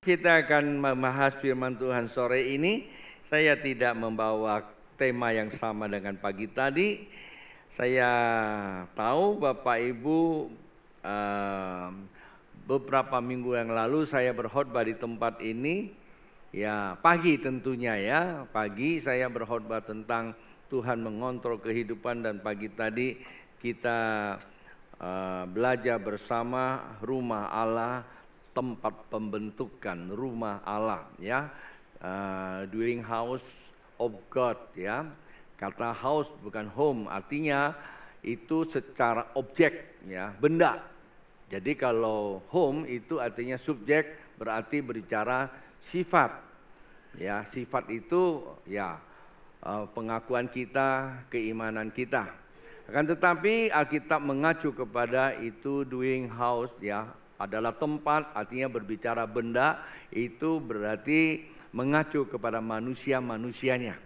Kita akan membahas firman Tuhan sore ini. Saya tidak membawa tema yang sama dengan pagi tadi. Saya tahu Bapak Ibu beberapa minggu yang lalu saya berkhotbah di tempat ini. Ya, pagi tentunya ya. Pagi saya berkhotbah tentang Tuhan mengontrol kehidupan, dan pagi tadi kita belajar bersama rumah Allah, tempat pembentukan rumah Allah ya, dwelling house of God ya. Kata house bukan home, artinya itu secara objek ya, benda. Jadi kalau home itu artinya subjek, berarti berbicara sifat ya. Sifat itu ya pengakuan kita, keimanan kita. Akan tetapi Alkitab mengacu kepada itu dwelling house ya, adalah tempat, artinya berbicara benda, itu berarti mengacu kepada manusia-manusianya.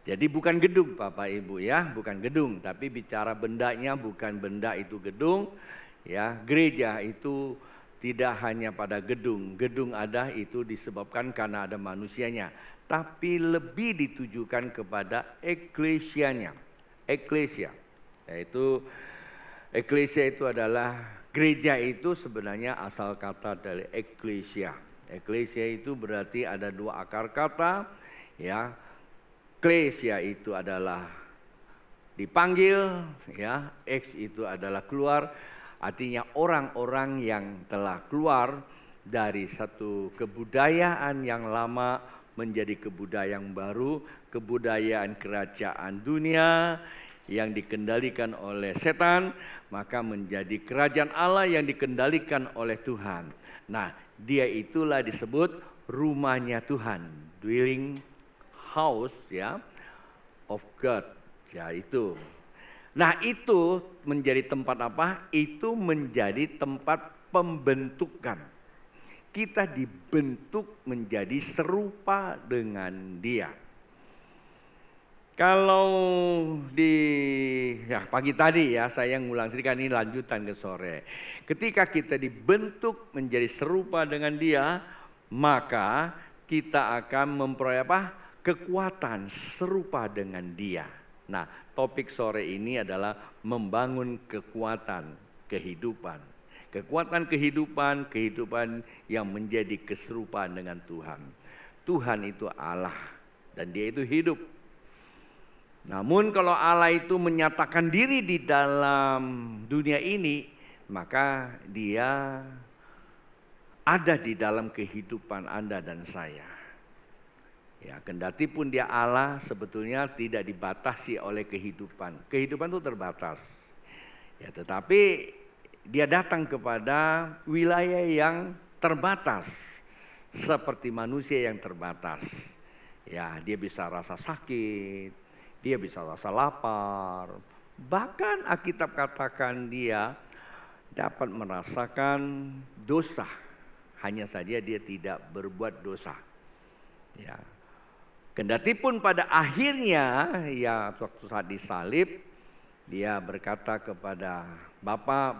Jadi bukan gedung Bapak Ibu ya, bukan gedung, tapi bicara bendanya, bukan benda itu gedung ya. Gereja itu tidak hanya pada gedung, gedung ada itu disebabkan karena ada manusianya, tapi lebih ditujukan kepada eklesianya. Eklesia, yaitu eklesia itu adalah gereja, itu sebenarnya asal kata dari eklesia. Eklesia itu berarti ada dua akar kata ya. Eklesia itu adalah dipanggil ya, ex itu adalah keluar, artinya orang-orang yang telah keluar dari satu kebudayaan yang lama menjadi kebudayaan baru, kebudayaan kerajaan dunia yang dikendalikan oleh setan, maka menjadi kerajaan Allah yang dikendalikan oleh Tuhan. Nah, dia itulah disebut rumahnya Tuhan, dwelling house ya of God ya itu. Nah, itu menjadi tempat apa? Itu menjadi tempat pembentukan. Kita dibentuk menjadi serupa dengan Dia. Kalau di pagi tadi ya, saya ngulang sedikit, ini lanjutan ke sore. Ketika kita dibentuk menjadi serupa dengan Dia, maka kita akan memperoleh apa? Kekuatan serupa dengan Dia. Nah, topik sore ini adalah membangun kekuatan kehidupan. Kekuatan kehidupan, kehidupan yang menjadi keserupaan dengan Tuhan. Tuhan itu Allah dan Dia itu hidup. Namun kalau Allah itu menyatakan diri di dalam dunia ini, maka Dia ada di dalam kehidupan Anda dan saya. Ya, kendati pun Dia Allah, sebetulnya tidak dibatasi oleh kehidupan. Kehidupan itu terbatas. Ya, tetapi Dia datang kepada wilayah yang terbatas, seperti manusia yang terbatas. Ya, Dia bisa rasa sakit, Dia bisa rasa lapar. Bahkan Alkitab katakan Dia dapat merasakan dosa. Hanya saja Dia tidak berbuat dosa. Ya. Kendati pun pada akhirnya ya suatu saat disalib, Dia berkata kepada Bapa,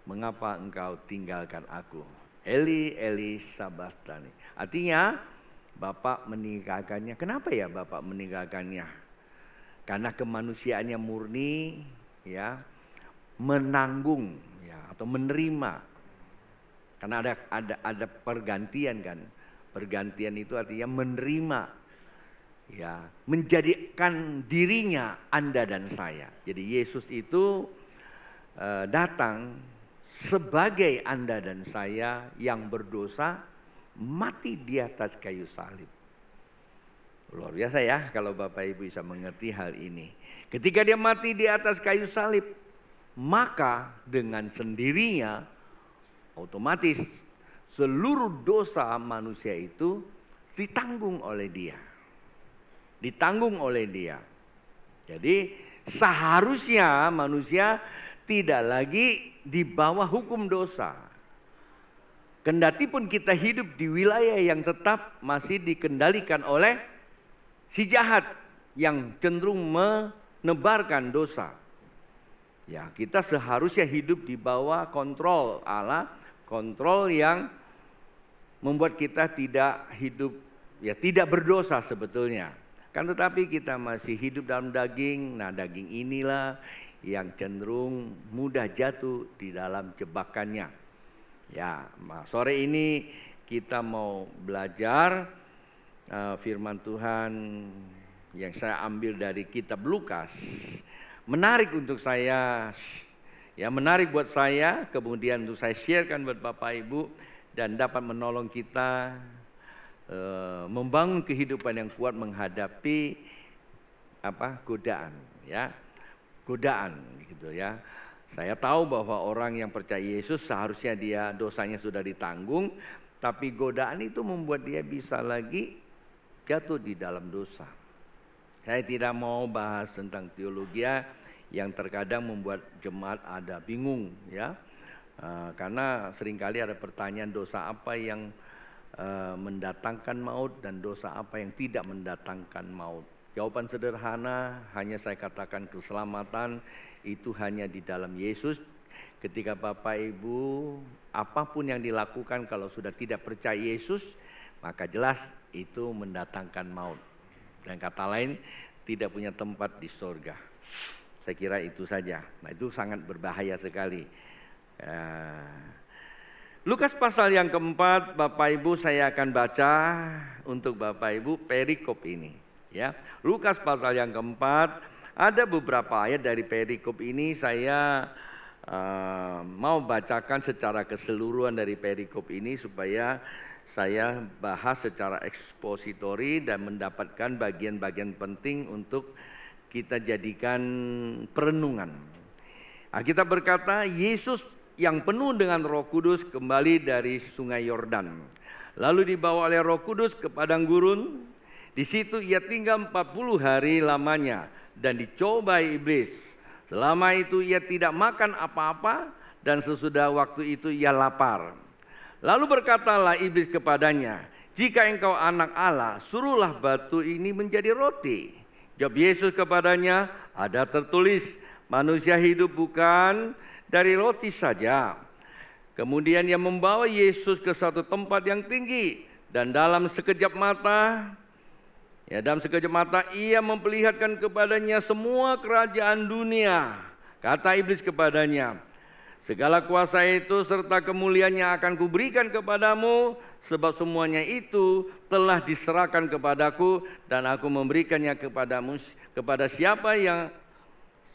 mengapa engkau tinggalkan aku? Eli, Eli, sabachthani. Artinya Bapa meninggalkannya. Kenapa ya Bapa meninggalkannya? Karena kemanusiaannya murni ya, menanggung ya, atau menerima. Karena ada pergantian kan. Pergantian itu artinya menerima ya, menjadikan dirinya Anda dan saya. Jadi Yesus itu datang sebagai Anda dan saya yang berdosa, mati di atas kayu salib. Luar biasa ya kalau Bapak Ibu bisa mengerti hal ini. Ketika dia mati di atas kayu salib, maka dengan sendirinya otomatis seluruh dosa manusia itu ditanggung oleh dia. Ditanggung oleh dia. Jadi seharusnya manusia tidak lagi di bawah hukum dosa. Kendati pun kita hidup di wilayah yang tetap masih dikendalikan oleh si jahat yang cenderung menebarkan dosa. Ya, kita seharusnya hidup di bawah kontrol Allah, kontrol yang membuat kita tidak hidup, ya tidak berdosa sebetulnya. Kan tetapi kita masih hidup dalam daging. Nah, daging inilah yang cenderung mudah jatuh di dalam jebakannya. Ya, sore ini kita mau belajar firman Tuhan yang saya ambil dari kitab Lukas. Menarik untuk saya, ya menarik buat saya, kemudian untuk saya sharekan buat Bapak Ibu dan dapat menolong kita membangun kehidupan yang kuat menghadapi godaan, ya. Godaan gitu ya. Saya tahu bahwa orang yang percaya Yesus seharusnya dia dosanya sudah ditanggung, tapi godaan itu membuat dia bisa lagi jatuh di dalam dosa. Saya tidak mau bahas tentang teologi yang terkadang membuat jemaat ada bingung, ya. Karena seringkali ada pertanyaan dosa apa yang mendatangkan maut dan dosa apa yang tidak mendatangkan maut. Jawaban sederhana, hanya saya katakan keselamatan itu hanya di dalam Yesus. Ketika Bapak Ibu apapun yang dilakukan kalau sudah tidak percaya Yesus, maka jelas itu mendatangkan maut. Dan kata lain tidak punya tempat di surga. Saya kira itu saja. Nah, itu sangat berbahaya sekali. Lukas pasal yang keempat, Bapak Ibu saya akan baca untuk Bapak Ibu perikop ini. Ya, Lukas pasal yang keempat, ada beberapa ayat dari perikop ini saya mau bacakan secara keseluruhan dari perikop ini supaya saya bahas secara ekspositori dan mendapatkan bagian-bagian penting untuk kita jadikan perenungan. Kita berkata, Yesus yang penuh dengan Roh Kudus kembali dari sungai Yordan. Lalu dibawa oleh Roh Kudus ke padang gurun. Di situ ia tinggal 40 hari lamanya dan dicobai iblis. Selama itu ia tidak makan apa-apa dan sesudah waktu itu ia lapar. Lalu berkatalah iblis kepadanya, "Jika engkau anak Allah, suruhlah batu ini menjadi roti." Jawab Yesus kepadanya, "Ada tertulis, manusia hidup bukan dari roti saja." Kemudian ia membawa Yesus ke satu tempat yang tinggi dan dalam sekejap mata ia memperlihatkan kepadanya semua kerajaan dunia. Kata iblis kepadanya, "Segala kuasa itu serta kemuliaannya akan kuberikan kepadamu, sebab semuanya itu telah diserahkan kepadaku dan aku memberikannya kepadamu kepada siapa yang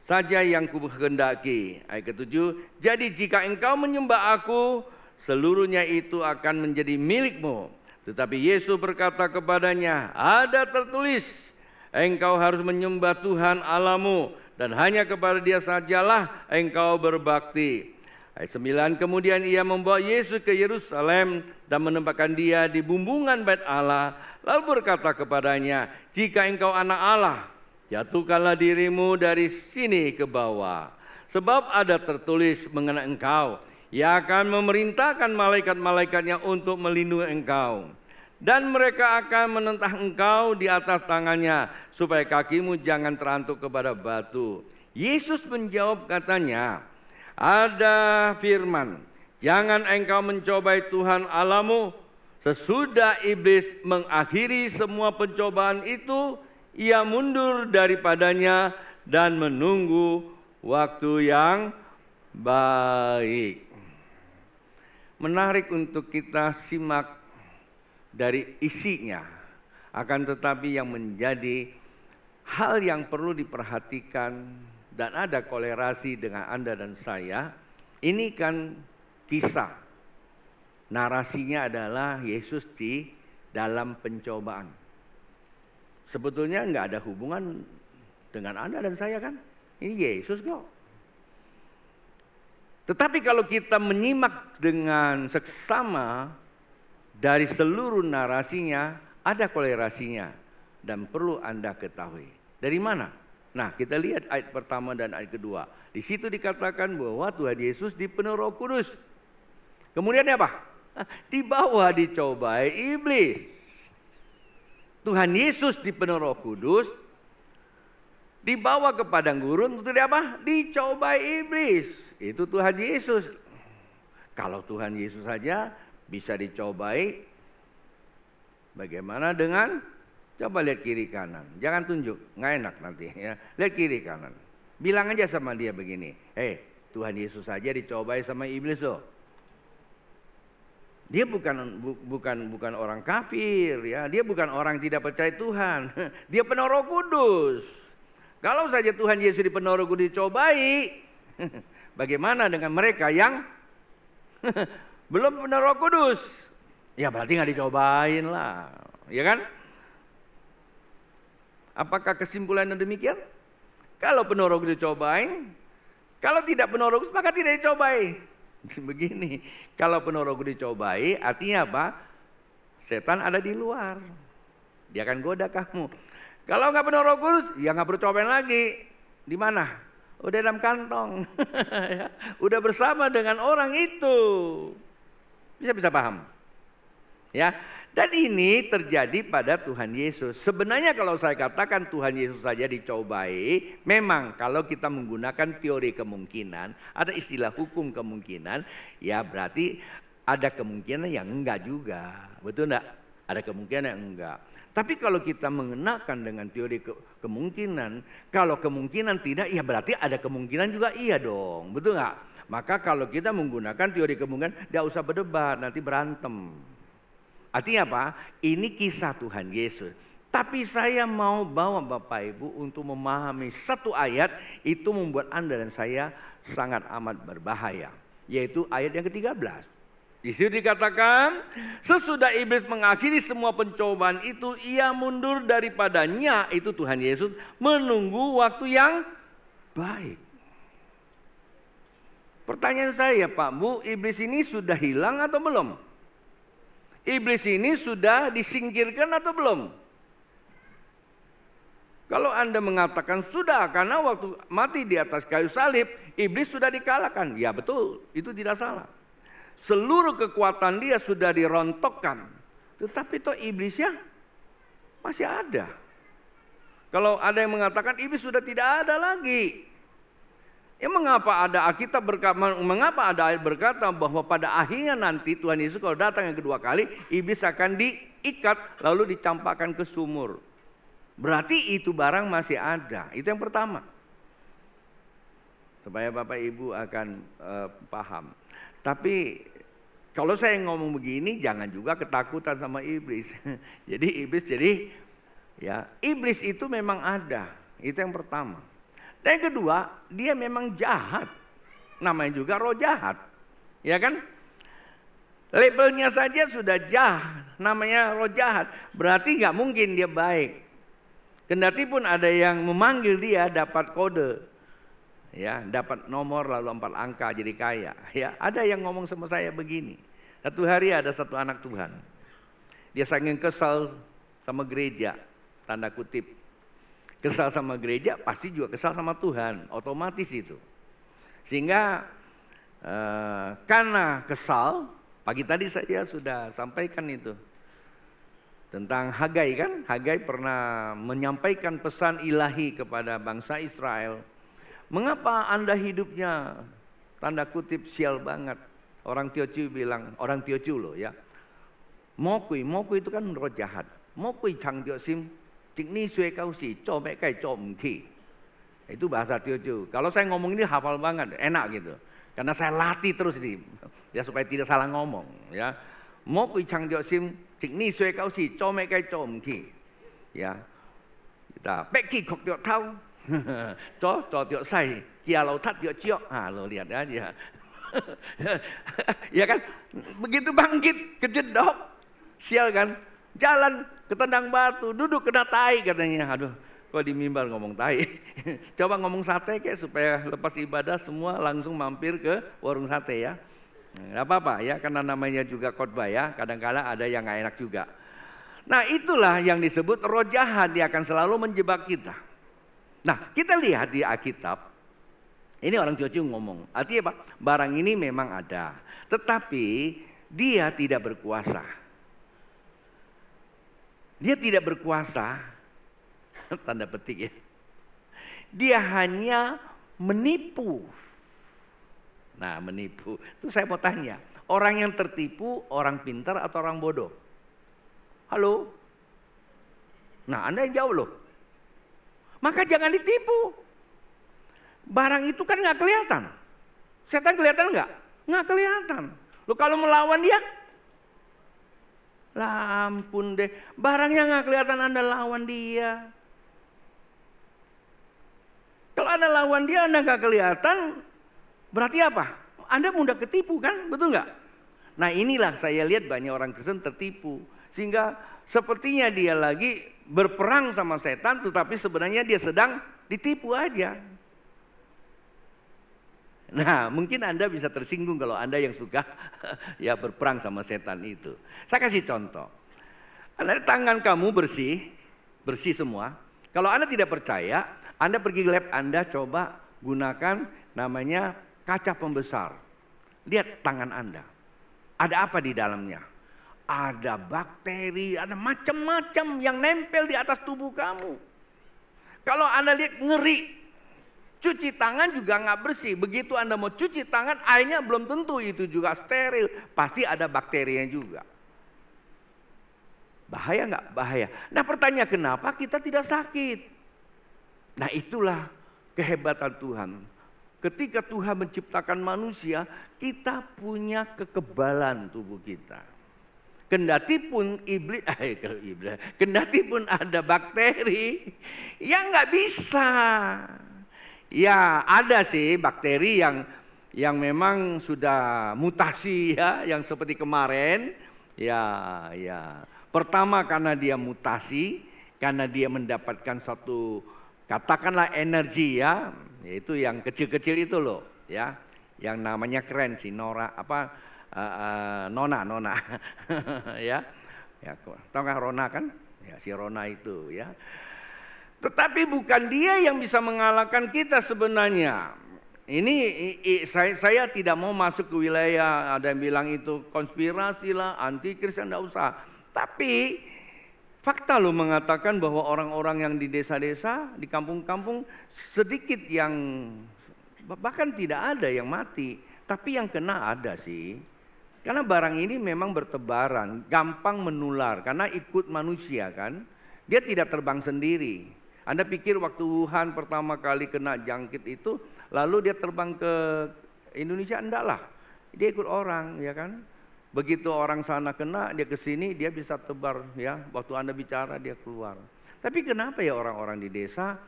saja yang kuhendaki." Ayat ke-7, "Jadi jika engkau menyembah aku, seluruhnya itu akan menjadi milikmu." Tetapi Yesus berkata kepadanya, "Ada tertulis, engkau harus menyembah Tuhan Allahmu dan hanya kepada Dia sajalah engkau berbakti." Ayat 9, kemudian ia membawa Yesus ke Yerusalem dan menempatkan dia di bumbungan bait Allah. Lalu berkata kepadanya, "Jika engkau anak Allah, jatuhkanlah dirimu dari sini ke bawah. Sebab ada tertulis mengenai engkau, Ia akan memerintahkan malaikat-malaikatnya untuk melindungi engkau. Dan mereka akan menentang engkau di atas tangannya, supaya kakimu jangan terantuk kepada batu." Yesus menjawab katanya, "Ada firman, jangan engkau mencobai Tuhan Allahmu." Sesudah iblis mengakhiri semua pencobaan itu, ia mundur daripadanya dan menunggu waktu yang baik. Menarik untuk kita simak dari isinya. Akan tetapi yang menjadi hal yang perlu diperhatikan dan ada kolerasi dengan Anda dan saya, ini kan kisah narasinya adalah Yesus di dalam pencobaan. Sebetulnya nggak ada hubungan dengan Anda dan saya kan? Ini Yesus kok. Tetapi kalau kita menyimak dengan seksama dari seluruh narasinya, ada kolerasinya dan perlu Anda ketahui. Dari mana? Nah, kita lihat ayat pertama dan ayat kedua. Di situ dikatakan bahwa Tuhan Yesus dipenuhi Roh Kudus. Kemudian apa? Dibawa dicobai iblis. Tuhan Yesus dipenuhi Roh Kudus, dibawa ke padang gurun untuk apa? Dicobai iblis. Itu Tuhan Yesus. Kalau Tuhan Yesus saja bisa dicobai, bagaimana dengan, coba lihat kiri kanan. Jangan tunjuk, nggak enak nanti ya. Lihat kiri kanan. Bilang aja sama dia begini, Tuhan Yesus saja dicobai sama iblis loh. Dia bukan orang kafir ya, dia bukan orang tidak percaya Tuhan. Dia penuh Roh Kudus. Kalau saja Tuhan Yesus dipenuhi Roh Kudus dicobai, bagaimana dengan mereka yang belum penuh Roh Kudus? Ya berarti nggak dicobain lah, ya kan? Apakah kesimpulannya demikian? Kalau penuh Roh Kudus dicobain, kalau tidak penuh Roh Kudus maka tidak dicobai. Begini, kalau penuh Roh Kudus dicobai, artinya apa? Setan ada di luar, dia akan goda kamu. Kalau nggak penuh Roh Kudus, ya nggak perlu cobain lagi. Di mana? Udah dalam kantong, udah bersama dengan orang itu. Bisa paham? Ya, dan ini terjadi pada Tuhan Yesus. Sebenarnya kalau saya katakan Tuhan Yesus saja dicobai, memang kalau kita menggunakan teori kemungkinan, ada istilah hukum kemungkinan, ya berarti ada kemungkinan yang enggak juga. Betul enggak? Ada kemungkinan yang enggak. Tapi kalau kita mengenakan dengan teori kemungkinan, kalau kemungkinan tidak, ya berarti ada kemungkinan juga iya dong. Betul enggak? Maka kalau kita menggunakan teori kemungkinan, tidak usah berdebat, nanti berantem. Artinya apa? Ini kisah Tuhan Yesus. Tapi saya mau bawa Bapak Ibu untuk memahami satu ayat, itu membuat Anda dan saya sangat amat berbahaya. Yaitu ayat yang ke-13. Di situ dikatakan, sesudah iblis mengakhiri semua pencobaan itu, ia mundur daripadanya, itu Tuhan Yesus, menunggu waktu yang baik. Pertanyaan saya, Pak Bu, iblis ini sudah hilang atau belum? Iblis ini sudah disingkirkan atau belum? Kalau Anda mengatakan sudah, karena waktu mati di atas kayu salib, iblis sudah dikalahkan. Ya betul, itu tidak salah. Seluruh kekuatan dia sudah dirontokkan. Tetapi toh iblisnya masih ada. Kalau ada yang mengatakan iblis sudah tidak ada lagi. Ya mengapa ada Alkitab mengapa ada ayat berkata bahwa pada akhirnya nanti Tuhan Yesus kalau datang yang kedua kali, iblis akan diikat lalu dicampakkan ke sumur. Berarti itu barang masih ada. Itu yang pertama. Supaya Bapak Ibu akan paham. Tapi kalau saya ngomong begini jangan juga ketakutan sama iblis. Jadi iblis itu memang ada. Itu yang pertama. Dan yang kedua, dia memang jahat. Namanya juga roh jahat. Ya kan? Labelnya saja sudah jahat. Namanya roh jahat. Berarti nggak mungkin dia baik. Kendati pun ada yang memanggil dia dapat kode. Ya, dapat nomor lalu 4 angka jadi kaya. Ya, ada yang ngomong sama saya begini. Satu hari ada satu anak Tuhan. Dia saking kesal sama gereja, tanda kutip. Kesal sama gereja pasti juga kesal sama Tuhan, otomatis itu. Sehingga karena kesal, pagi tadi saya sudah sampaikan itu. Tentang Hagai kan, Hagai pernah menyampaikan pesan ilahi kepada bangsa Israel. Mengapa Anda hidupnya tanda kutip sial banget? Orang Teochew bilang, orang Teochew loh ya. Mokui itu kan roh jahat. Mokui chang tio sim, cik ni sui kau si, comek kai ki. Itu bahasa Teochew. Kalau saya ngomong ini hafal banget, enak gitu. Karena saya latih terus ini, ya supaya tidak salah ngomong ya. Mokui chang tio sim, cik ni sui kau si, comek kai ki. Ya. Kita peki kok tio tau. Cho tio sai, kia lau tat tio ciok. Lo lihat aja. Ya kan? Begitu bangkit, kejedok. Sial kan? Jalan, ketendang batu, duduk kena tai katanya. Aduh, kok di mimbar ngomong tai. Coba ngomong sate kayak supaya lepas ibadah semua langsung mampir ke warung sate ya. Nggak apa-apa ya, karena namanya juga khotbah ya. Kadang-kadang ada yang nggak enak juga. Nah itulah yang disebut roh jahat, dia akan selalu menjebak kita. Nah kita lihat di Alkitab, ini orang Cucu ngomong, artinya apa? Barang ini memang ada, tetapi dia tidak berkuasa. Dia tidak berkuasa, tanda petik ya. Dia hanya menipu. Nah menipu, itu saya mau tanya, orang yang tertipu orang pintar atau orang bodoh? Halo? Nah Anda yang jauh loh. Maka jangan ditipu. Barang itu kan gak kelihatan. Setan kelihatan gak? Gak kelihatan. Loh kalau melawan dia? Lah ampun deh, barangnya gak kelihatan Anda lawan dia. Kalau Anda lawan dia Anda gak kelihatan, berarti apa? Anda mudah ketipu kan, betul gak? Nah inilah saya lihat banyak orang Kristen tertipu. Sehingga sepertinya dia lagi berperang sama setan, tetapi sebenarnya dia sedang ditipu aja. Nah mungkin Anda bisa tersinggung kalau Anda yang suka ya berperang sama setan itu. Saya kasih contoh. Anda tangan kamu bersih semua. Kalau Anda tidak percaya, Anda pergi ke lab Anda coba gunakan namanya kaca pembesar. Lihat tangan Anda. Ada apa di dalamnya? Ada bakteri, ada macam-macam yang nempel di atas tubuh kamu. Kalau Anda lihat ngeri. Cuci tangan juga nggak bersih. Begitu Anda mau cuci tangan, airnya belum tentu itu juga steril. Pasti ada bakterinya juga. Bahaya nggak? Bahaya. Nah pertanyaan kenapa kita tidak sakit? Nah itulah kehebatan Tuhan. Ketika Tuhan menciptakan manusia, kita punya kekebalan tubuh kita. Kendati pun kendati pun ada bakteri, yang nggak bisa. Ya ada sih bakteri yang memang sudah mutasi ya, yang seperti kemarin. Ya. Pertama karena dia mutasi, karena dia mendapatkan suatu katakanlah energi ya, yaitu yang kecil-kecil itu loh ya, yang namanya keren sih Nora Nona ya, tahu kan Rona kan? Ya si Rona itu ya. Tetapi bukan dia yang bisa mengalahkan kita sebenarnya. Ini saya tidak mau masuk ke wilayah ada yang bilang itu konspirasi lah, antikris, tidak usah. Tapi fakta loh mengatakan bahwa orang-orang yang di desa-desa, di kampung-kampung sedikit yang bahkan tidak ada yang mati, tapi yang kena ada sih. Karena barang ini memang bertebaran, gampang menular karena ikut manusia kan. Dia tidak terbang sendiri. Anda pikir waktu Wuhan pertama kali kena jangkit itu, lalu dia terbang ke Indonesia? Enggak lah, dia ikut orang ya kan. Begitu orang sana kena, dia ke sini, dia bisa tebar ya. Waktu Anda bicara dia keluar. Tapi kenapa ya orang-orang di desa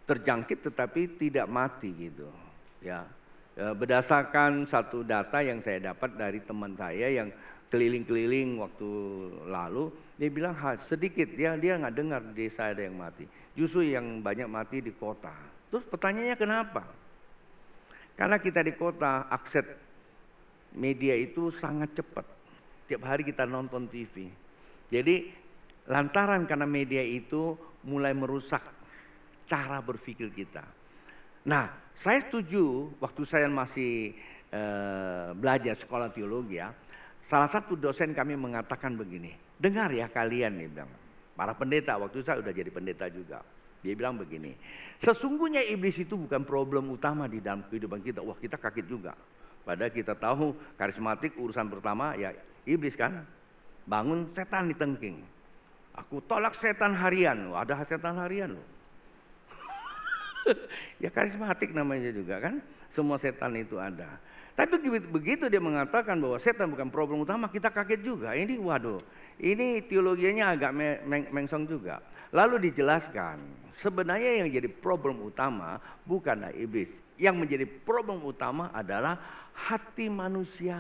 terjangkit tetapi tidak mati gitu ya. Berdasarkan satu data yang saya dapat dari teman saya yang keliling-keliling waktu lalu, dia bilang sedikit dia nggak dengar di desa ada yang mati. Justru yang banyak mati di kota. Terus pertanyaannya kenapa? Karena kita di kota akses media itu sangat cepat. Tiap hari kita nonton TV. Jadi lantaran karena media itu mulai merusak cara berpikir kita. Nah, saya setuju waktu saya masih belajar sekolah teologi ya. Salah satu dosen kami mengatakan begini, dengar ya kalian nih bilang, para pendeta, waktu saya udah jadi pendeta juga. Dia bilang begini, sesungguhnya iblis itu bukan problem utama di dalam kehidupan kita. Wah kita kaget juga. Padahal kita tahu karismatik urusan pertama ya iblis kan. Bangun setan ditengking. Aku tolak setan harian. Wah, ada setan harian loh. Ya karismatik namanya juga kan. Semua setan itu ada. Tapi begitu dia mengatakan bahwa setan bukan problem utama, kita kaget juga. Ini waduh, ini teologianya agak mengsong juga. Lalu dijelaskan, sebenarnya yang jadi problem utama bukanlah iblis. yang menjadi problem utama adalah hati manusia.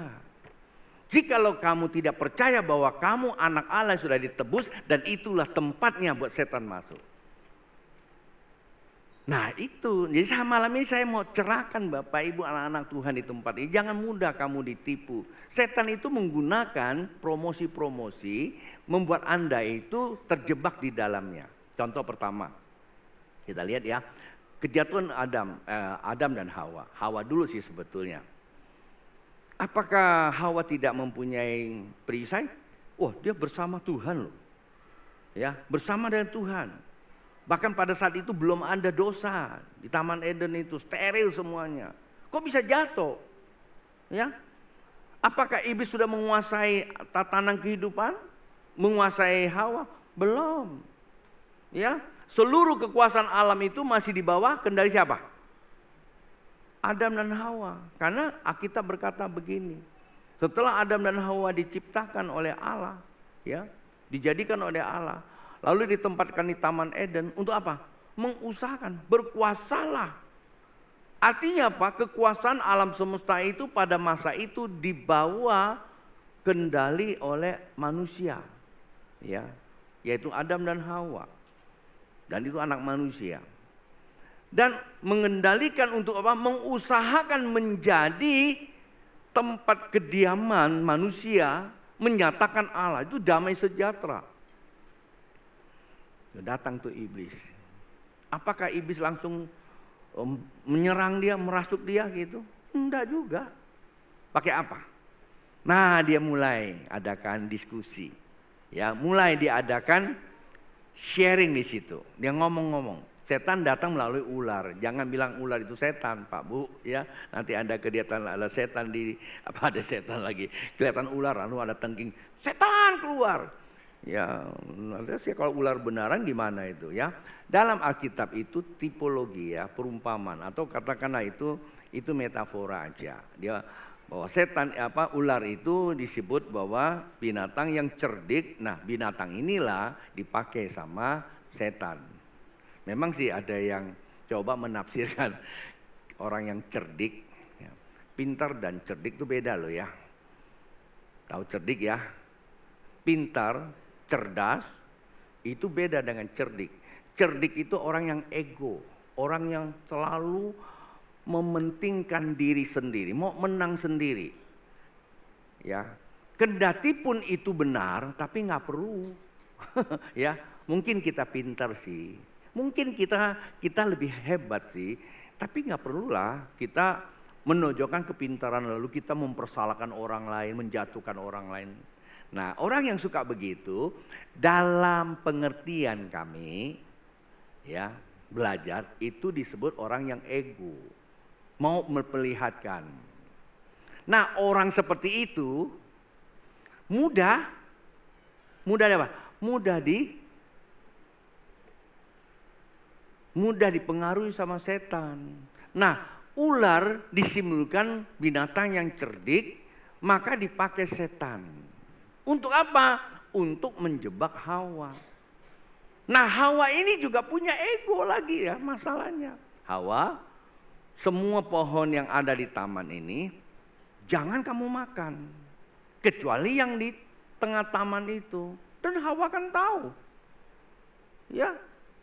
Jikalau kamu tidak percaya bahwa kamu anak Allah yang sudah ditebus dan itulah tempatnya buat setan masuk. Nah itu, jadi malam ini saya mau cerahkan Bapak Ibu anak-anak Tuhan di tempat ini. Jangan mudah kamu ditipu. Setan itu menggunakan promosi-promosi membuat Anda itu terjebak di dalamnya. Contoh pertama, kita lihat ya, kejatuhan Adam dan Hawa. Hawa dulu sih sebetulnya. Apakah Hawa tidak mempunyai perisai? Wah, dia bersama Tuhan loh. Ya, bersama dengan Tuhan. Bahkan pada saat itu belum ada dosa. Di Taman Eden itu steril semuanya. Kok bisa jatuh? Ya. Apakah iblis sudah menguasai tatanan kehidupan? Menguasai Hawa? Belum. Ya. Seluruh kekuasaan alam itu masih di bawah kendali siapa? Adam dan Hawa. Karena Alkitab berkata begini. Setelah Adam dan Hawa diciptakan oleh Allah, ya, dijadikan oleh Allah, lalu ditempatkan di Taman Eden untuk apa? Mengusahakan, berkuasalah. Artinya apa? Kekuasaan alam semesta itu pada masa itu dibawa kendali oleh manusia, ya, yaitu Adam dan Hawa. Dan itu anak manusia. Dan mengendalikan untuk apa? Mengusahakan menjadi tempat kediaman manusia, menyatakan Allah itu damai sejahtera. Datang tuh iblis. Apakah iblis langsung menyerang dia, merasuk dia gitu? Enggak juga. Pakai apa? Nah, dia mulai adakan diskusi. Ya, mulai diadakan sharing di situ. Dia ngomong-ngomong. Setan datang melalui ular. Jangan bilang ular itu setan, Pak Bu, ya. Nanti Anda kelihatan ada setan ada setan lagi. Kelihatan ular, lalu ada tengking, setan keluar. Ya, nanti sih kalau ular benaran gimana itu, ya. Dalam Alkitab itu tipologi, ya, perumpamaan atau katakanlah itu metafora aja. Dia bahwa setan ular itu disebut bahwa binatang yang cerdik. Nah, binatang inilah dipakai sama setan. Memang sih ada yang coba menafsirkan orang yang cerdik, ya. Pintar dan cerdik itu beda loh ya. Tahu cerdik ya? Pintar, cerdas itu beda dengan cerdik. Cerdik itu orang yang ego, orang yang selalu mementingkan diri sendiri, mau menang sendiri. Ya, kendati pun itu benar, tapi nggak perlu. Ya, mungkin kita pintar sih. Mungkin kita lebih hebat sih, tapi nggak perlulah kita menonjolkan kepintaran lalu kita mempersalahkan orang lain, menjatuhkan orang lain. Nah, orang yang suka begitu dalam pengertian kami, ya, belajar itu disebut orang yang ego, mau memperlihatkan. Nah, orang seperti itu mudah apa? Mudah dipengaruhi sama setan. Nah, ular disimbolkan binatang yang cerdik, maka dipakai setan. Untuk apa? Untuk menjebak Hawa. Nah, Hawa ini juga punya ego lagi ya masalahnya. Hawa, semua pohon yang ada di taman ini jangan kamu makan. Kecuali yang di tengah taman itu. Dan Hawa kan tahu. Ya.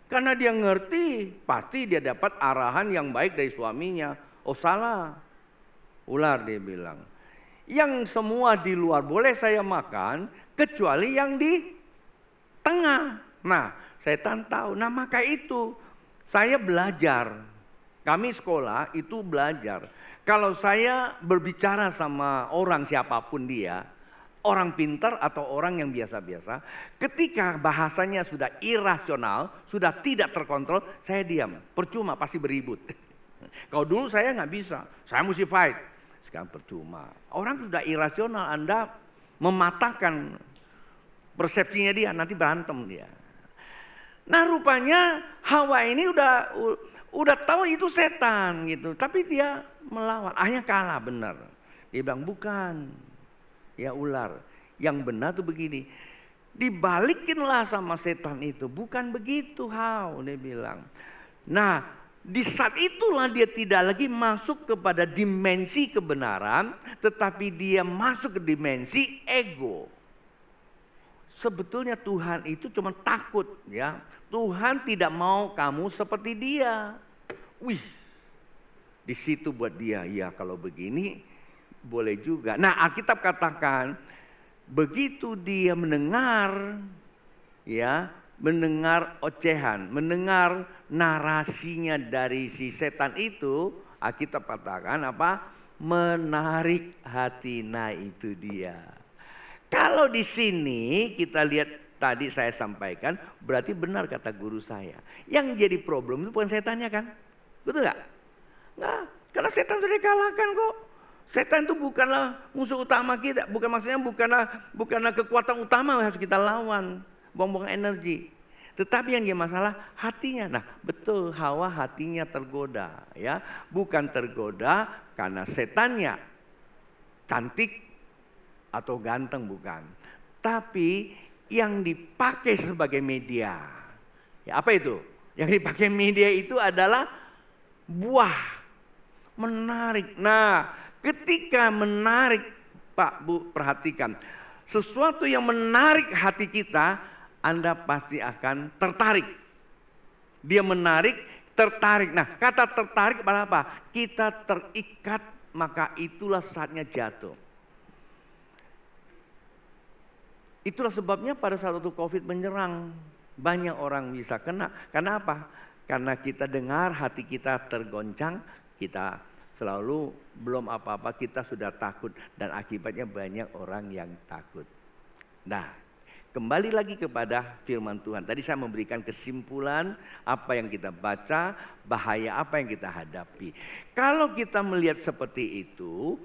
Karena dia ngerti, pasti dia dapat arahan yang baik dari suaminya. Oh salah, ular dia bilang. Yang semua di luar boleh saya makan, kecuali yang di tengah. Nah, setan tahu. Nah, maka itu saya belajar. Kami sekolah itu belajar. Kalau saya berbicara sama orang siapapun dia, orang pintar atau orang yang biasa-biasa, ketika bahasanya sudah irasional, sudah tidak terkontrol, saya diam. Percuma, pasti beribut. Kalau dulu saya nggak bisa, saya mesti fight. Sekarang percuma. Orang sudah irasional, Anda mematahkan persepsinya dia, nanti berantem dia. Nah, rupanya Hawa ini udah tahu itu setan gitu, tapi dia melawan. Akhirnya kalah benar. Dia bilang bukan. Ya ular, yang benar tuh begini, dibalikinlah sama setan itu, bukan begitu dia bilang. Nah, Di saat itulah dia tidak lagi masuk kepada dimensi kebenaran, tetapi dia masuk ke dimensi ego. Sebetulnya Tuhan itu cuma takut, ya. Tuhan tidak mau kamu seperti dia. Wih, di situ buat dia, ya kalau begini boleh juga. Nah, Alkitab katakan begitu dia mendengar, ya, mendengar ocehan, mendengar narasinya dari si setan itu, Alkitab katakan apa? Menarik hati. Nah, itu dia. Kalau di sini kita lihat tadi saya sampaikan, berarti benar kata guru saya. Yang jadi problem itu bukan setannya kan? Betul nggak? Nggak, karena setan sudah dikalahkan kok. Setan itu bukanlah musuh utama kita, maksudnya bukanlah kekuatan utama yang harus kita lawan. Buang-buang energi. Tetapi yang dia masalah hatinya. Nah, betul, Hawa hatinya tergoda, ya. Bukan tergoda karena setannya cantik atau ganteng, bukan. Tapi yang dipakai sebagai media. Ya, apa itu? Yang dipakai media itu adalah buah. Menarik. Nah, ketika menarik, Pak, Bu, perhatikan. Sesuatu yang menarik hati kita, Anda pasti akan tertarik. Dia menarik, tertarik. Nah, kata tertarik pada apa? Kita terikat, maka itulah saatnya jatuh. Itulah sebabnya pada saat waktu COVID menyerang, banyak orang bisa kena. Karena apa? Karena kita dengar hati kita tergoncang, kita selalu belum apa-apa kita sudah takut. Dan akibatnya banyak orang yang takut. Nah, kembali lagi kepada firman Tuhan. Tadi saya memberikan kesimpulan apa yang kita baca, bahaya apa yang kita hadapi. Kalau kita melihat seperti itu,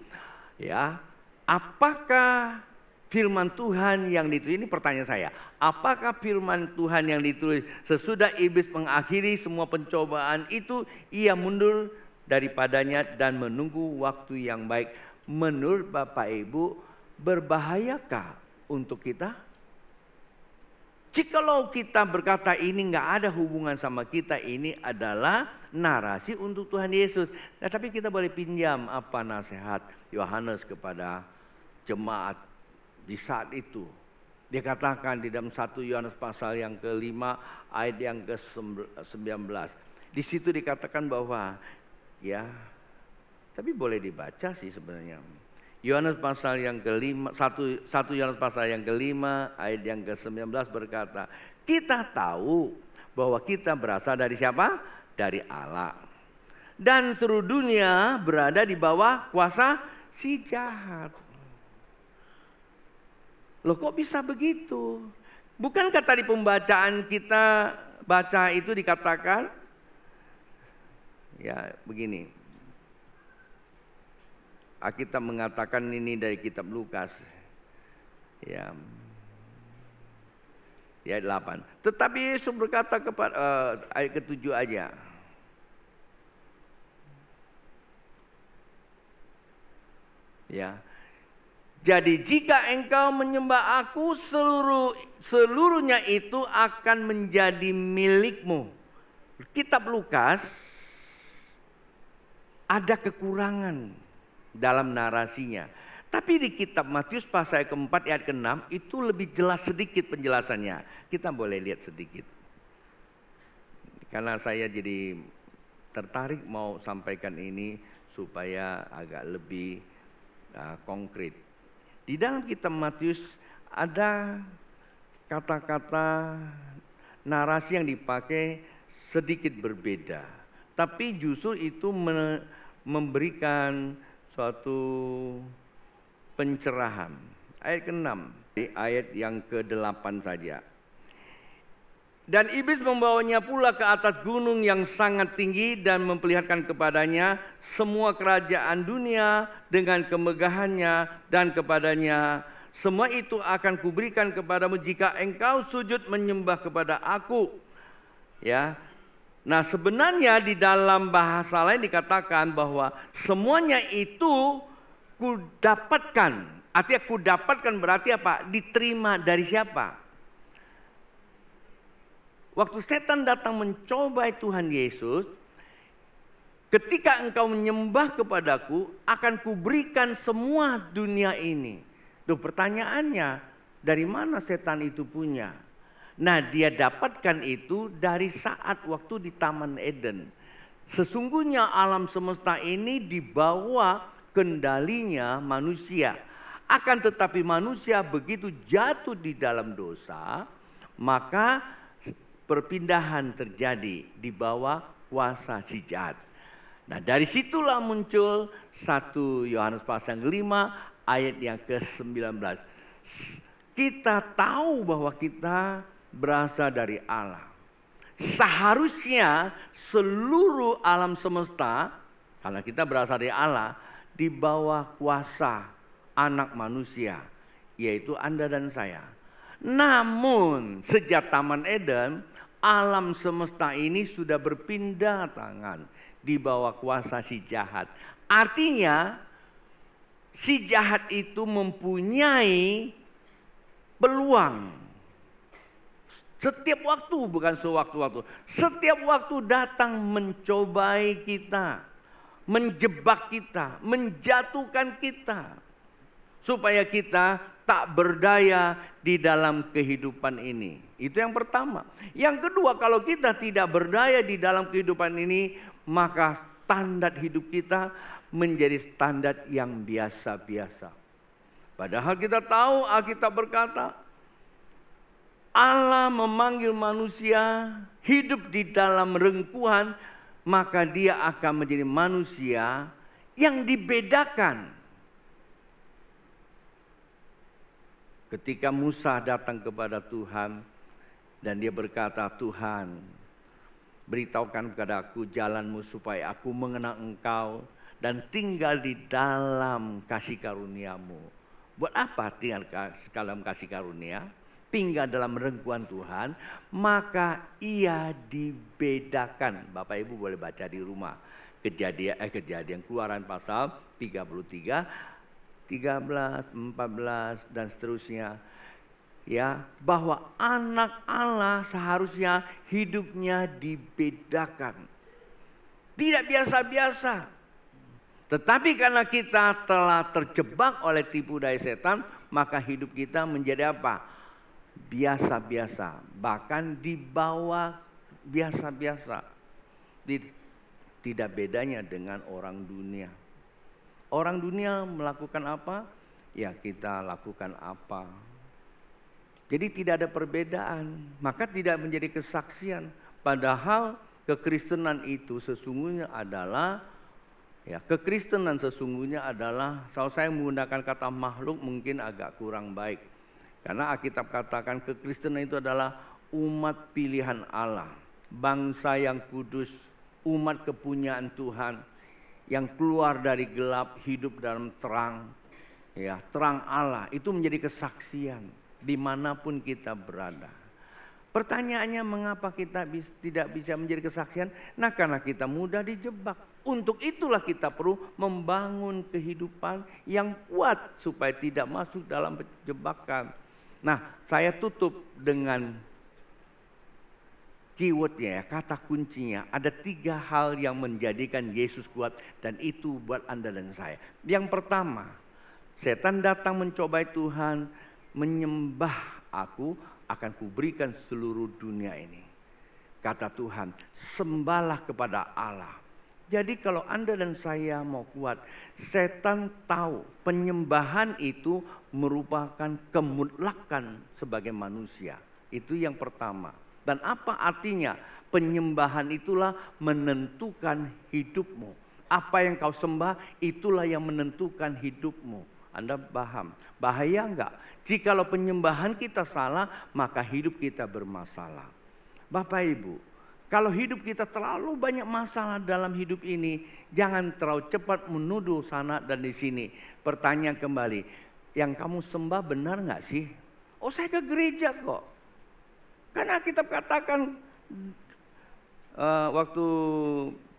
ya, apakah firman Tuhan yang ditulis, ini pertanyaan saya, apakah firman Tuhan yang ditulis sesudah iblis mengakhiri semua pencobaan itu, ia mundur daripadanya dan menunggu waktu yang baik? Menurut Bapak Ibu, berbahayakah untuk kita? Jikalau kita berkata ini nggak ada hubungan sama kita, ini adalah narasi untuk Tuhan Yesus. Nah, tapi kita boleh pinjam apa nasihat Yohanes kepada jemaat di saat itu. Dia katakan di dalam 1 Yohanes pasal yang ke-5 ayat yang ke-19. Di situ dikatakan bahwa, ya, tapi boleh dibaca sih sebenarnya. Yohanes pasal yang ke-5, 1 Yohanes pasal yang ke-5 ayat yang ke-19 berkata, kita tahu bahwa kita berasal dari siapa? Dari Allah. Dan seluruh dunia berada di bawah kuasa si jahat. Loh, kok bisa begitu? Bukankah tadi pembacaan kita baca itu dikatakan, ya begini. Alkitab mengatakan ini dari kitab Lukas, ya, ayat 8. Tetapi Yesus berkata kepada ayat ke-7 aja. Ya. Jadi jika engkau menyembah aku, seluruhnya itu akan menjadi milikmu. Kitab Lukas ada kekurangan dalam narasinya. Tapi di kitab Matius pasal ke-4 ayat ke-6 itu lebih jelas sedikit penjelasannya. Kita boleh lihat sedikit. Karena saya jadi tertarik mau sampaikan ini supaya agak lebih konkret. Di dalam kitab Matius ada kata-kata narasi yang dipakai sedikit berbeda. Tapi justru itu memberikan suatu pencerahan. Ayat ke-6, ayat yang ke-8 saja. Dan iblis membawanya pula ke atas gunung yang sangat tinggi dan memperlihatkan kepadanya semua kerajaan dunia dengan kemegahannya, dan kepadanya, semua itu akan kuberikan kepadamu jika engkau sujud menyembah kepada aku. Ya. Nah, sebenarnya di dalam bahasa lain dikatakan bahwa semuanya itu kudapatkan. Artinya kudapatkan berarti apa? Diterima dari siapa? Waktu setan datang mencobai Tuhan Yesus, ketika engkau menyembah kepadaku, akan kuberikan semua dunia ini. Tuh pertanyaannya, dari mana setan itu punya? Nah, dia dapatkan itu dari saat waktu di Taman Eden. Sesungguhnya alam semesta ini di bawah kendalinya manusia. Akan tetapi manusia begitu jatuh di dalam dosa, maka perpindahan terjadi di bawah kuasa si jahat. Nah, dari situlah muncul 1 Yohanes pasal 5 ayat yang ke-19. Kita tahu bahwa kita berasal dari Allah. Seharusnya seluruh alam semesta, karena kita berasal dari Allah, di bawah kuasa anak manusia, yaitu Anda dan saya. Namun sejak Taman Eden, alam semesta ini sudah berpindah tangan di bawah kuasa si jahat. Artinya si jahat itu mempunyai peluang setiap waktu, bukan sewaktu-waktu. Setiap waktu datang mencobai kita, menjebak kita, menjatuhkan kita, supaya kita tak berdaya di dalam kehidupan ini. Itu yang pertama. Yang kedua, kalau kita tidak berdaya di dalam kehidupan ini, maka standar hidup kita menjadi standar yang biasa-biasa. Padahal kita tahu Alkitab berkata, Allah memanggil manusia hidup di dalam rengkuhan, maka dia akan menjadi manusia yang dibedakan. Ketika Musa datang kepada Tuhan dan dia berkata, Tuhan, beritahukan kepada aku jalanmu supaya aku mengenal engkau dan tinggal di dalam kasih karuniamu. Buat apa tinggal dalam kasih karunia? Tinggal dalam rengkuhan Tuhan, maka ia dibedakan. Bapak Ibu boleh baca di rumah. Kejadian Keluaran pasal 33, 13, 14 dan seterusnya. Ya, bahwa anak Allah seharusnya hidupnya dibedakan. Tidak biasa-biasa. Tetapi karena kita telah terjebak oleh tipu daya setan, maka hidup kita menjadi apa? Biasa-biasa, bahkan di bawah biasa-biasa. Tidak bedanya dengan orang dunia. Orang dunia melakukan apa? Ya kita lakukan apa. Jadi tidak ada perbedaan, maka tidak menjadi kesaksian. Padahal kekristenan itu sesungguhnya adalah, ya kekristenan sesungguhnya adalah, kalau saya menggunakan kata makhluk mungkin agak kurang baik. Karena Alkitab katakan kekristenan itu adalah umat pilihan Allah, bangsa yang kudus, umat kepunyaan Tuhan yang keluar dari gelap hidup dalam terang, ya terang Allah. Itu menjadi kesaksian dimanapun kita berada. Pertanyaannya, mengapa kita tidak bisa menjadi kesaksian? Nah, karena kita mudah dijebak. Untuk itulah kita perlu membangun kehidupan yang kuat supaya tidak masuk dalam jebakan. Nah, saya tutup dengan keywordnya, ya, kata kuncinya. Ada 3 hal yang menjadikan Yesus kuat dan itu buat Anda dan saya. Yang pertama, setan datang mencobai Tuhan, menyembah aku, akan kuberikan seluruh dunia ini. Kata Tuhan, sembahlah kepada Allah. Jadi kalau Anda dan saya mau kuat, setan tahu penyembahan itu merupakan kemutlakan sebagai manusia. Itu yang pertama. Dan apa artinya? Penyembahan itulah menentukan hidupmu. Apa yang kau sembah itulah yang menentukan hidupmu. Anda paham? Bahaya enggak? Jikalau penyembahan kita salah, maka hidup kita bermasalah. Bapak Ibu, kalau hidup kita terlalu banyak masalah dalam hidup ini, jangan terlalu cepat menuduh sana dan di sini. Pertanyaan kembali, yang kamu sembah benar nggak sih? Oh, saya ke gereja kok. Karena kita katakan waktu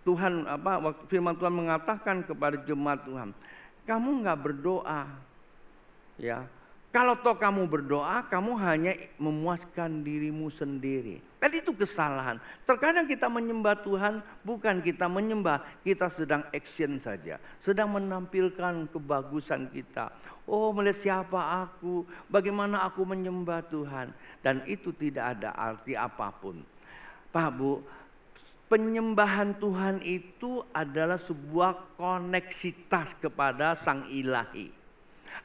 Tuhan waktu firman Tuhan mengatakan kepada jemaat Tuhan, kamu nggak berdoa, ya, Kalau toh kamu berdoa, kamu hanya memuaskan dirimu sendiri. Dan itu kesalahan. Terkadang kita menyembah Tuhan, bukan kita menyembah, kita sedang action saja. Sedang menampilkan kebagusan kita. Oh, melihat siapa aku, bagaimana aku menyembah Tuhan. Dan itu tidak ada arti apapun. Pak Bu, penyembahan Tuhan itu adalah sebuah koneksitas kepada Sang Ilahi.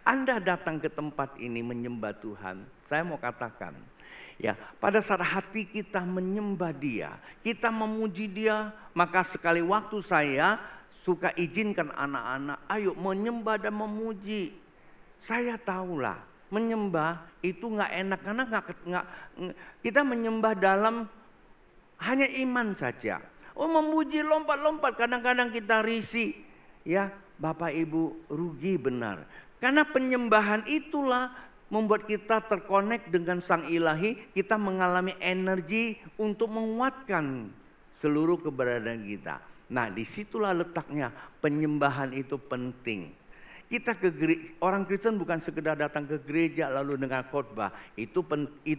Anda datang ke tempat ini menyembah Tuhan, saya mau katakan, ya, pada saat hati kita menyembah Dia, kita memuji Dia, maka sekali waktu saya suka izinkan anak-anak, ayo menyembah dan memuji. Saya tahulah, menyembah itu nggak enak karena kita menyembah dalam hanya iman saja. Oh, memuji lompat-lompat, kadang-kadang kita risih, ya, Bapak Ibu, rugi benar. Karena penyembahan itulah membuat kita terkonek dengan Sang Ilahi. Kita mengalami energi untuk menguatkan seluruh keberadaan kita. Nah, disitulah letaknya penyembahan itu penting. Kita orang Kristen bukan sekedar datang ke gereja lalu dengan khotbah. Itu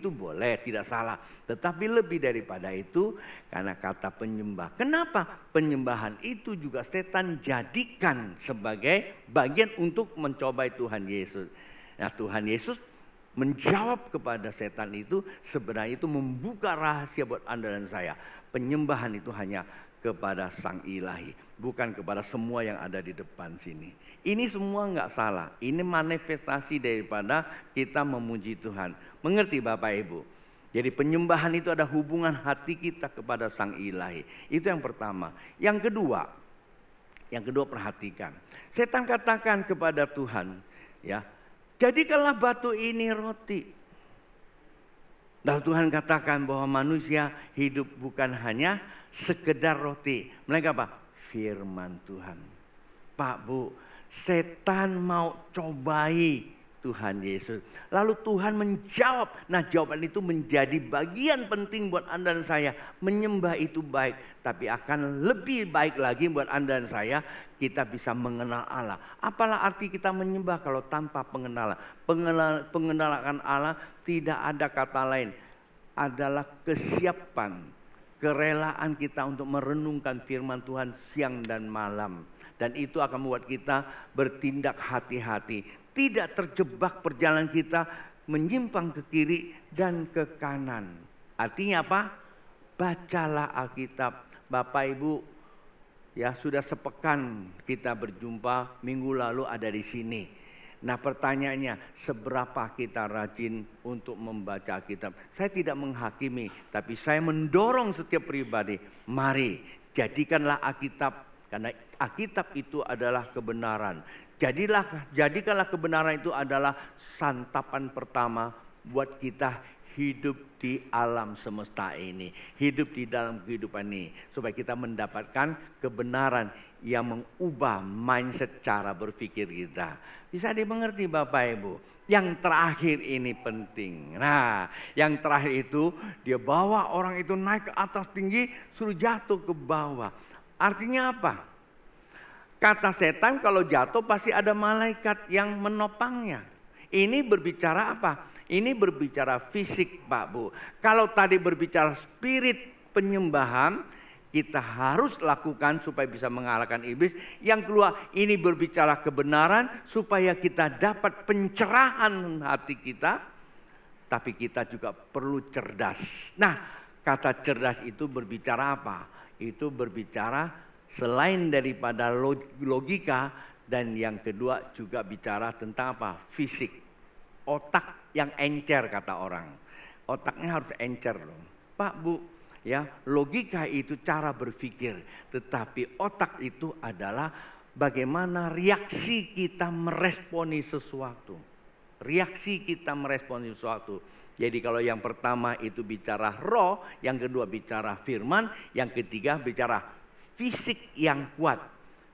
boleh, tidak salah. Tetapi lebih daripada itu karena kata penyembah. Kenapa? Penyembahan itu juga setan jadikan sebagai bagian untuk mencobai Tuhan Yesus. Nah, Tuhan Yesus menjawab kepada setan itu, sebenarnya itu membuka rahasia buat Anda dan saya. Penyembahan itu hanya kepada Sang Ilahi, bukan kepada semua yang ada di depan sini. Ini semua nggak salah. Ini manifestasi daripada kita memuji Tuhan. Mengerti Bapak Ibu? Jadi penyembahan itu ada hubungan hati kita kepada Sang Ilahi. Itu yang pertama. Yang kedua perhatikan. Setan katakan kepada Tuhan, ya, jadikanlah batu ini roti. Dan Tuhan katakan bahwa manusia hidup bukan hanya sekedar roti. Mereka apa? Firman Tuhan. Pak Bu, setan mau cobai Tuhan Yesus. Lalu Tuhan menjawab. Nah, jawaban itu menjadi bagian penting buat Anda dan saya. Menyembah itu baik, tapi akan lebih baik lagi buat Anda dan saya, kita bisa mengenal Allah. Apalah arti kita menyembah kalau tanpa pengenalan? Pengenalan Allah tidak ada kata lain. Adalah kesiapan, kerelaan kita untuk merenungkan firman Tuhan siang dan malam. Dan itu akan membuat kita bertindak hati-hati. Tidak terjebak perjalanan kita menyimpang ke kiri dan ke kanan. Artinya apa? Bacalah Alkitab. Bapak Ibu, ya, sudah sepekan kita berjumpa, minggu lalu ada di sini. Nah, pertanyaannya, seberapa kita rajin untuk membaca Alkitab? Saya tidak menghakimi, tapi saya mendorong setiap pribadi. Mari, jadikanlah Alkitab, karena Alkitab itu adalah kebenaran. Jadikanlah kebenaran itu adalah santapan pertama buat kita hidup di alam semesta ini. Hidup di dalam kehidupan ini. Supaya kita mendapatkan kebenaran yang mengubah mindset cara berpikir kita. Bisa dimengerti Bapak Ibu? Yang terakhir ini penting. Nah, yang terakhir itu dia bawa orang itu naik ke atas tinggi, suruh jatuh ke bawah. Artinya apa? Kata setan kalau jatuh pasti ada malaikat yang menopangnya. Ini berbicara apa? Ini berbicara fisik Pak Bu. Kalau tadi berbicara spirit penyembahan, kita harus lakukan supaya bisa mengalahkan iblis. Yang kedua, ini berbicara kebenaran supaya kita dapat pencerahan hati kita. Tapi kita juga perlu cerdas. Nah, kata cerdas itu berbicara apa? Itu berbicara selain daripada logika, dan yang kedua juga bicara tentang apa? Fisik. Otak yang encer kata orang. Otaknya harus encer loh. Pak Bu, ya, logika itu cara berpikir, tetapi otak itu adalah bagaimana reaksi kita meresponi sesuatu. Reaksi kita meresponi sesuatu. Jadi kalau yang pertama itu bicara roh, yang kedua bicara firman, yang ketiga bicara fisik yang kuat.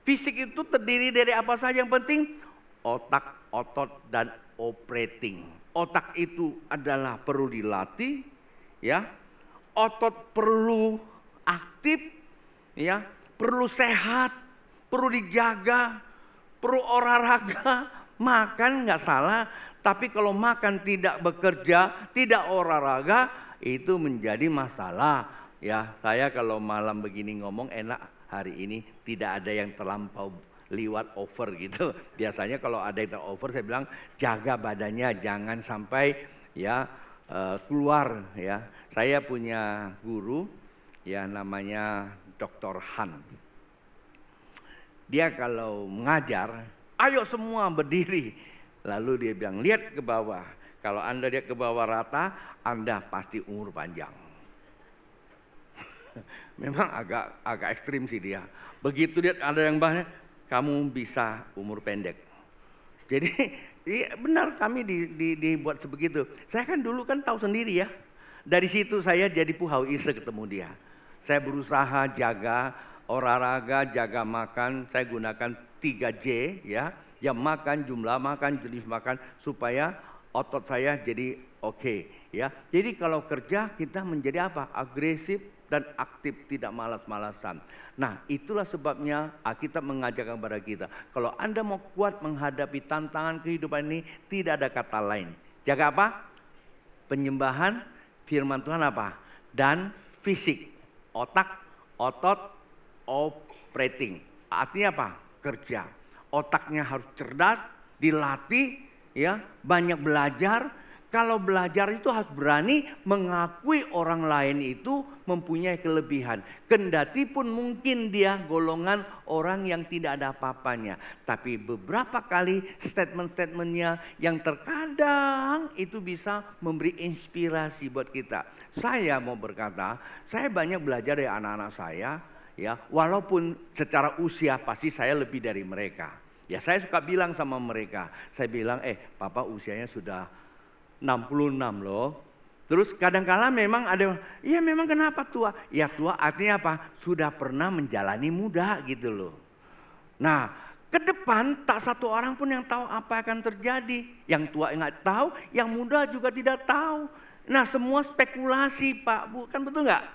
Fisik itu terdiri dari apa saja yang penting? Otak, otot, dan operating. Otak itu adalah perlu dilatih, ya. Otot perlu aktif, ya. Perlu sehat, perlu dijaga, perlu olahraga, makan nggak salah. Tapi kalau makan tidak bekerja, tidak olahraga, itu menjadi masalah. Ya, saya kalau malam begini ngomong enak, hari ini tidak ada yang terlampau liwat over gitu. Biasanya kalau ada yang over saya bilang jaga badannya, jangan sampai ya keluar ya. Saya punya guru ya namanya Dr. Han. Dia kalau mengajar, ayo semua berdiri. Lalu dia bilang, lihat ke bawah. Kalau Anda lihat ke bawah rata, Anda pasti umur panjang. Memang agak ekstrim sih dia. Begitu lihat ada yang banyak, kamu bisa umur pendek. Jadi iya benar kami dibuat sebegitu. Saya kan dulu kan tahu sendiri ya. Dari situ saya jadi puhau ise ketemu dia. Saya berusaha jaga olahraga, jaga makan. Saya gunakan 3J ya. Ya makan, jumlah makan, jenis makan supaya otot saya jadi oke ya. Jadi kalau kerja kita menjadi apa? Agresif dan aktif, tidak malas-malasan. Nah, itulah sebabnya Alkitab mengajarkan kepada kita. Kalau Anda mau kuat menghadapi tantangan kehidupan ini, tidak ada kata lain. Jaga apa? Penyembahan, firman Tuhan apa? Dan fisik, otak, otot, operating. Artinya apa? Kerja. Otaknya harus cerdas, dilatih, ya, banyak belajar. Kalau belajar itu harus berani mengakui orang lain itu mempunyai kelebihan. Kendati pun mungkin dia golongan orang yang tidak ada apa-apanya. Tapi beberapa kali statement-statementnya yang terkadang itu bisa memberi inspirasi buat kita. Saya mau berkata, saya banyak belajar dari anak-anak saya. Ya, walaupun secara usia pasti saya lebih dari mereka. Ya saya suka bilang sama mereka. Saya bilang, papa usianya sudah 66 loh. Terus kadang-kala memang ada, iya memang kenapa tua? Ya tua artinya apa? Sudah pernah menjalani muda gitu loh. Nah ke depan tak satu orang pun yang tahu apa akan terjadi. Yang tua nggak tahu, yang muda juga tidak tahu. Nah semua spekulasi Pak Bu, kan betul nggak?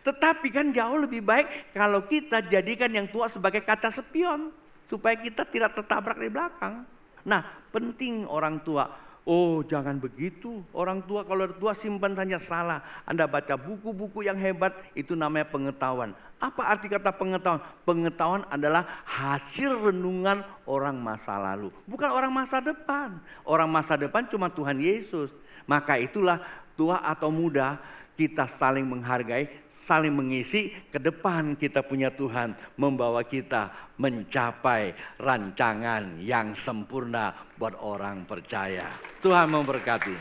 Tetapi kan jauh lebih baik kalau kita jadikan yang tua sebagai kaca spion. Supaya kita tidak tertabrak di belakang. Nah penting orang tua. Oh jangan begitu. Orang tua kalau tua simpan saja salah. Anda baca buku-buku yang hebat itu namanya pengetahuan. Apa arti kata pengetahuan? Pengetahuan adalah hasil renungan orang masa lalu. Bukan orang masa depan. Orang masa depan cuma Tuhan Yesus. Maka itulah tua atau muda kita saling menghargai. Saling mengisi, ke depan kita punya Tuhan membawa kita mencapai rancangan yang sempurna buat orang percaya. Tuhan memberkati.